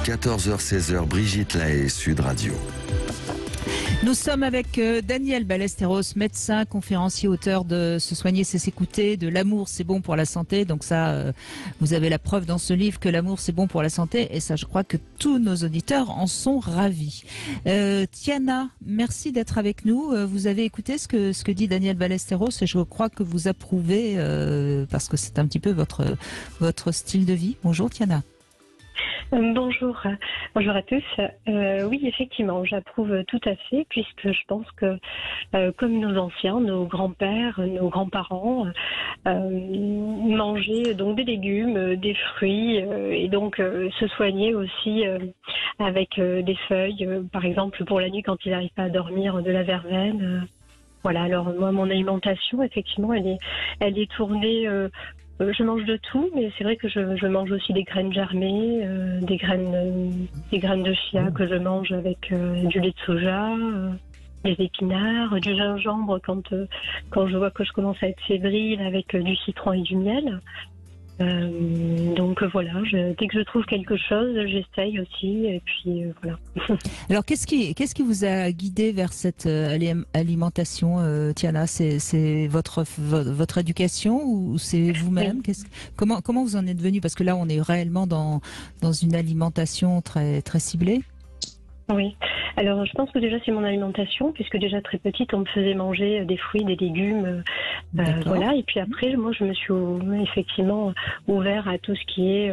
14h-16h, Brigitte Lahaie, Sud Radio. Nous sommes avec Daniel Ballesteros, médecin, conférencier, auteur de Se soigner, c'est s'écouter, de L'amour, c'est bon pour la santé. Donc ça, vous avez la preuve dans ce livre que l'amour, c'est bon pour la santé. Et ça, je crois que tous nos auditeurs en sont ravis. Tiana, merci d'être avec nous. Vous avez écouté ce que dit Daniel Ballesteros et je crois que vous approuvez parce que c'est un petit peu votre style de vie. Bonjour Tiana. Bonjour à tous. Oui, effectivement, j'approuve tout à fait, puisque je pense que, comme nos anciens, nos grands-pères, nos grands-parents, mangeaient donc des légumes, des fruits, et donc se soigner aussi avec des feuilles, par exemple pour la nuit quand ils n'arrivent pas à dormir, de la verveine. Voilà. Alors moi, mon alimentation, effectivement, elle est tournée. Je mange de tout, mais c'est vrai que je mange aussi des graines germées, des graines de chia que je mange avec du lait de soja, des épinards, du gingembre quand je vois que je commence à être fébrile avec du citron et du miel. Donc voilà, dès que je trouve quelque chose, j'essaye aussi et puis voilà. Alors qu'est-ce qui vous a guidé vers cette alimentation, Tiana? C'est votre éducation ou c'est vous-même? Comment vous en êtes venu? Parce que là, on est réellement dans une alimentation très très ciblée. Oui, alors je pense que déjà c'est mon alimentation, puisque déjà très petite on me faisait manger des fruits, des légumes, voilà. Et puis après, moi je me suis effectivement ouvert à tout ce qui est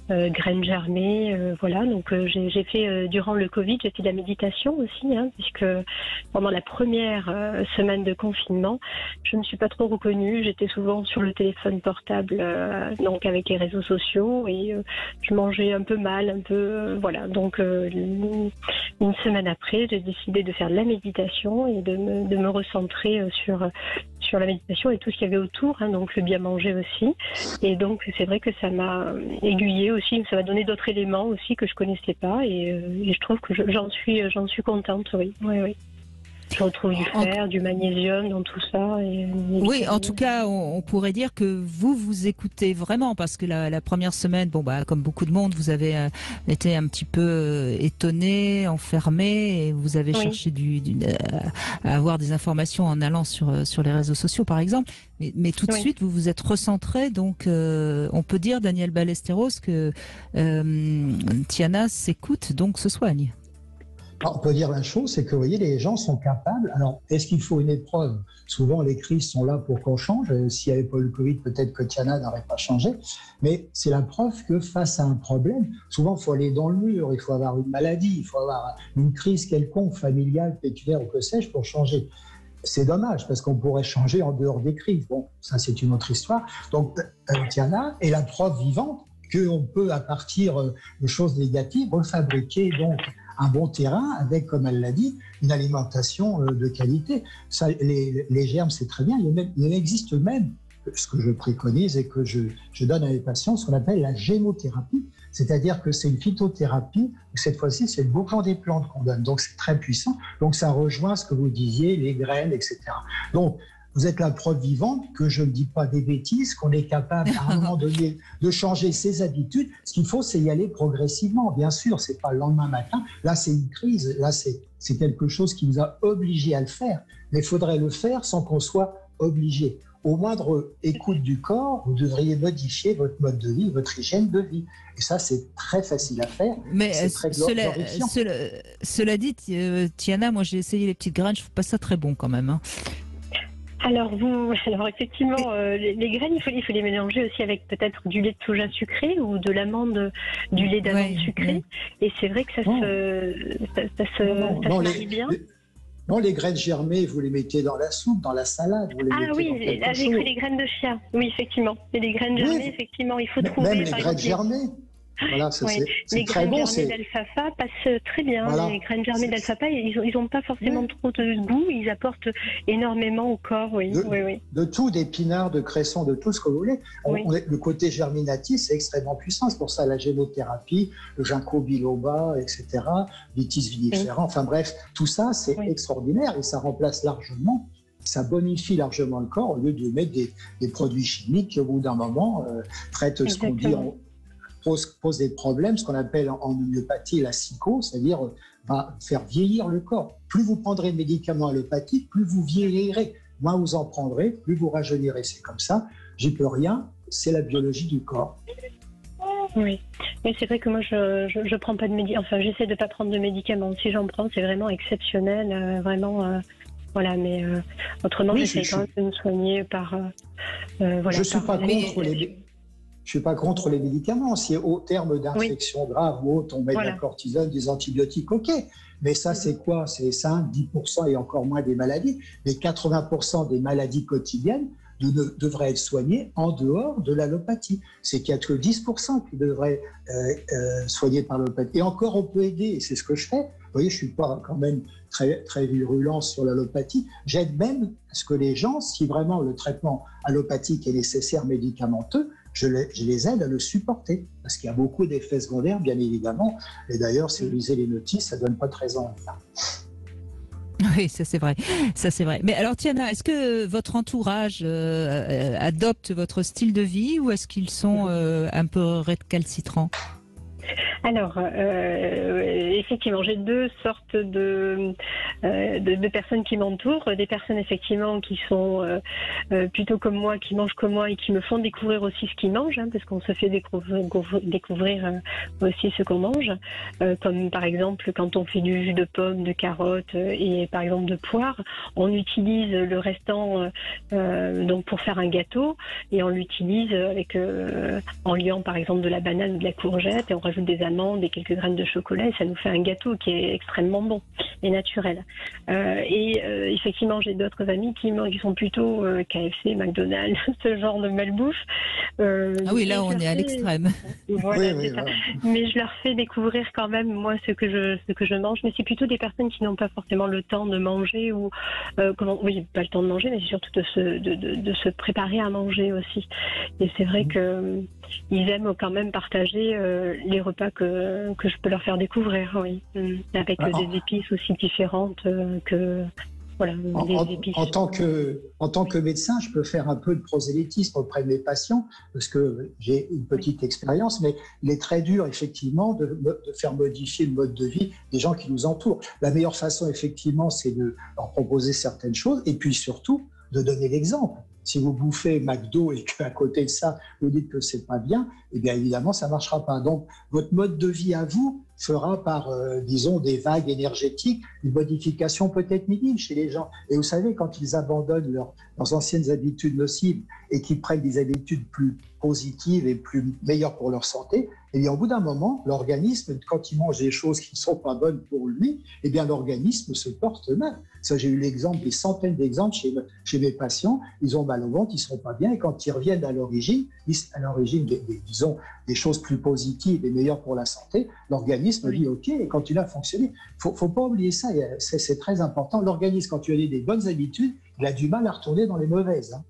graines germées, voilà. Donc j'ai fait durant le Covid, j'ai fait de la méditation aussi, puisque pendant la première semaine de confinement, je ne me suis pas trop reconnue. J'étais souvent sur le téléphone portable, donc avec les réseaux sociaux, et je mangeais un peu mal, voilà. Donc une semaine après, j'ai décidé de faire de la méditation et de me recentrer sur la méditation et tout ce qu'il y avait autour, donc le bien manger aussi. Et donc c'est vrai que ça m'a aiguillée aussi, ça m'a donné d'autres éléments aussi que je connaissais pas, et je trouve que j'en suis contente, oui. Je retrouve du fer, du magnésium dans tout ça. Oui, en tout cas, on pourrait dire que vous écoutez vraiment, parce que la première semaine, comme beaucoup de monde, vous avez été un petit peu étonné, enfermé, et vous avez cherché à avoir des informations en allant sur les réseaux sociaux, par exemple. Mais tout de suite, vous vous êtes recentré. Donc, on peut dire, Daniel Ballesteros, que Tiana s'écoute, donc se soigne. Alors, on peut dire la chose, c'est que vous voyez, les gens sont capables. Alors, est-ce qu'il faut une épreuve? Souvent, les crises sont là pour qu'on change. S'il n'y avait pas eu le Covid, peut-être que Tiana n'aurait pas changé. Mais c'est la preuve que face à un problème, souvent, il faut aller dans le mur, il faut avoir une maladie, il faut avoir une crise quelconque, familiale, pécuniaire ou que sais-je, pour changer. C'est dommage, parce qu'on pourrait changer en dehors des crises. Bon, ça, c'est une autre histoire. Donc, Tiana est la preuve vivante qu'on peut, à partir de choses négatives, refabriquer donc un bon terrain avec, comme elle l'a dit, une alimentation de qualité. Ça, les germes, c'est très bien. Il existe même, ce que je préconise et que je donne à mes patients, ce qu'on appelle la gémothérapie. C'est-à-dire que c'est une phytothérapie. Cette fois-ci, c'est le bourgeon des plantes qu'on donne. Donc, c'est très puissant. Donc, ça rejoint ce que vous disiez, les graines, etc. Donc, vous êtes la preuve vivante que je ne dis pas des bêtises, qu'on est capable à un moment donné de changer ses habitudes. Ce qu'il faut, c'est y aller progressivement. Bien sûr, c'est pas le lendemain matin. Là, c'est une crise. Là, c'est quelque chose qui nous a obligés à le faire. Mais il faudrait le faire sans qu'on soit obligé. Au moindre écoute du corps, vous devriez modifier votre mode de vie, votre hygiène de vie. Et ça, c'est très facile à faire. Mais cela dit, Tiana, moi j'ai essayé les petites graines, je trouve pas ça très bon quand même. Alors effectivement, les graines, il faut les mélanger aussi avec peut-être du lait de soja sucré ou de l'amande, du lait d'amande sucré. Et c'est vrai que ça se marie bien. Non, les graines germées, vous les mettez dans la soupe, dans la salade. Vous les mettez dans j'ai cru les graines de chia. Oui, effectivement. Et les graines germées, effectivement, il faut trouver. Même les graines germées. Voilà, c'est très bon. Les graines germées d'alfalfa passent très bien. Voilà. Les graines germées d'alfalfa, ils n'ont pas forcément trop de goût. Ils apportent énormément au corps. De tout, d'épinards, de cressons, de tout ce que vous voulez. Le côté germinatif, c'est extrêmement puissant. C'est pour ça la gémothérapie, le ginkgo biloba, etc., vitis vinifera. Enfin bref, tout ça, c'est extraordinaire et ça remplace largement. Ça bonifie largement le corps au lieu de mettre des produits chimiques qui, au bout d'un moment, traitent ce qu'on dit pose des problèmes, ce qu'on appelle en homéopathie la psychose, c'est-à-dire va faire vieillir le corps. Plus vous prendrez de médicaments allopathiques, plus vous vieillirez. Moins vous en prendrez, plus vous rajeunirez. C'est comme ça, j'y peux rien, c'est la biologie du corps. Oui, mais c'est vrai que moi je prends pas de médicaments, enfin j'essaie de pas prendre de médicaments. Si j'en prends, c'est vraiment exceptionnel, vraiment. Voilà, mais autrement, Oui, j'essaie quand même de me soigner par. Voilà, je suis pas contre les médicaments. Si au terme d'infection grave ou autre, on met de la cortisone, des antibiotiques, ok. Mais ça, c'est quoi? C'est 5, 10% et encore moins des maladies. Mais 80% des maladies quotidiennes devraient être soignées en dehors de l'allopathie. C'est qu'il n'y a que 10% qui devraient soigner par l'allopathie. Et encore, on peut aider, et c'est ce que je fais. Vous voyez, je ne suis pas quand même très, très virulent sur l'allopathie. J'aide même à ce que les gens, si vraiment le traitement allopathique est nécessaire médicamenteux, je les aide à le supporter. Parce qu'il y a beaucoup d'effets secondaires, bien évidemment. Et d'ailleurs, si vous lisez les notices, ça ne donne pas très envie. Oui, ça c'est vrai. Ça c'est vrai. Mais alors Tiana, est-ce que votre entourage adopte votre style de vie ou est-ce qu'ils sont un peu récalcitrants? Alors, effectivement, j'ai deux sortes de personnes qui m'entourent. Des personnes, effectivement, qui sont plutôt comme moi, qui mangent comme moi et qui me font découvrir aussi ce qu'ils mangent, hein, parce qu'on se fait découvrir aussi ce qu'on mange. Comme par exemple, quand on fait du jus de pomme, de carottes et par exemple de poire, on utilise le restant donc pour faire un gâteau et on l'utilise avec en liant par exemple de la banane ou de la courgette et on rajoute des amandes et quelques graines de chocolat et ça nous fait un gâteau qui est extrêmement bon et naturel. Effectivement, j'ai d'autres amis qui sont plutôt KFC, McDonald's, ce genre de malbouffe. Ah oui, là on est à l'extrême. Voilà, oui, voilà. Mais je leur fais découvrir quand même moi ce que je mange. Mais c'est plutôt des personnes qui n'ont pas forcément le temps de manger ou pas le temps de manger, mais c'est surtout de se préparer à manger aussi. Et c'est vrai que ils aiment quand même partager les repas que je peux leur faire découvrir, oui, avec des épices aussi différentes que voilà. En tant que médecin, je peux faire un peu de prosélytisme auprès de mes patients parce que j'ai une petite expérience, mais il est très dur effectivement de faire modifier le mode de vie des gens qui nous entourent. La meilleure façon effectivement, c'est de leur proposer certaines choses et puis surtout de donner l'exemple. Si vous bouffez McDo et qu'à côté de ça, vous dites que c'est pas bien, eh bien évidemment, ça marchera pas. Donc, votre mode de vie à vous fera par, disons, des vagues énergétiques, une modification peut-être minime chez les gens. Et vous savez, quand ils abandonnent leurs anciennes habitudes nocives et qu'ils prennent des habitudes plus positives et plus meilleures pour leur santé, eh bien, au bout d'un moment, l'organisme, quand il mange des choses qui ne sont pas bonnes pour lui, eh bien, l'organisme se porte mal. Ça, j'ai eu l'exemple, des centaines d'exemples chez mes patients. Ils ont mal au ventre, ils ne sont pas bien. Et quand ils reviennent à l'origine, disons, des choses plus positives et meilleures pour la santé, l'organisme dit OK et continue à fonctionner. Il ne faut pas oublier ça, c'est très important. L'organisme, quand tu as des bonnes habitudes, il a du mal à retourner dans les mauvaises. Hein.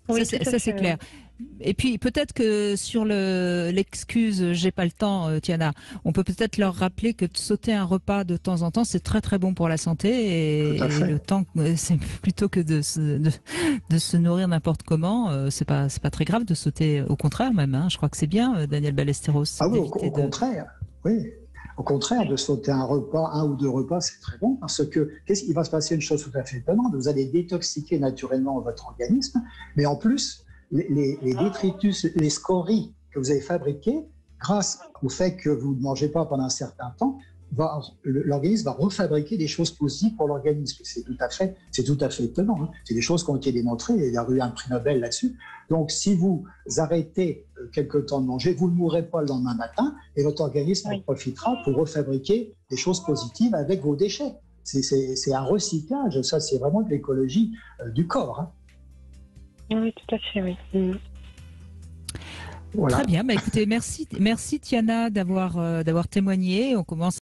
Oui, ça c'est clair. Et puis peut-être que sur l'excuse j'ai pas le temps, Tiana, on peut peut-être leur rappeler que de sauter un repas de temps en temps c'est très très bon pour la santé et le temps c'est plutôt que de se nourrir n'importe comment, c'est pas très grave de sauter, au contraire même. Hein, je crois que c'est bien, Daniel Ballesteros. Ah oui, au contraire, oui. Au contraire, de sauter un ou deux repas, c'est très bon parce que il va se passer une chose tout à fait étonnante. Vous allez détoxiquer naturellement votre organisme, mais en plus, les détritus, les scories que vous avez fabriqués, grâce au fait que vous ne mangez pas pendant un certain temps, l'organisme va refabriquer des choses positives pour l'organisme. C'est tout à fait étonnant. Hein. C'est des choses qui ont été démontrées. Il y a eu un prix Nobel là-dessus. Donc, si vous arrêtez quelque temps de manger, vous ne mourrez pas le lendemain matin et votre organisme en profitera pour refabriquer des choses positives avec vos déchets. C'est un recyclage. Ça, c'est vraiment de l'écologie du corps. Hein. Oui, tout à fait, oui. Voilà. Très bien. Bah, écoutez, merci Tiana d'avoir témoigné. On commence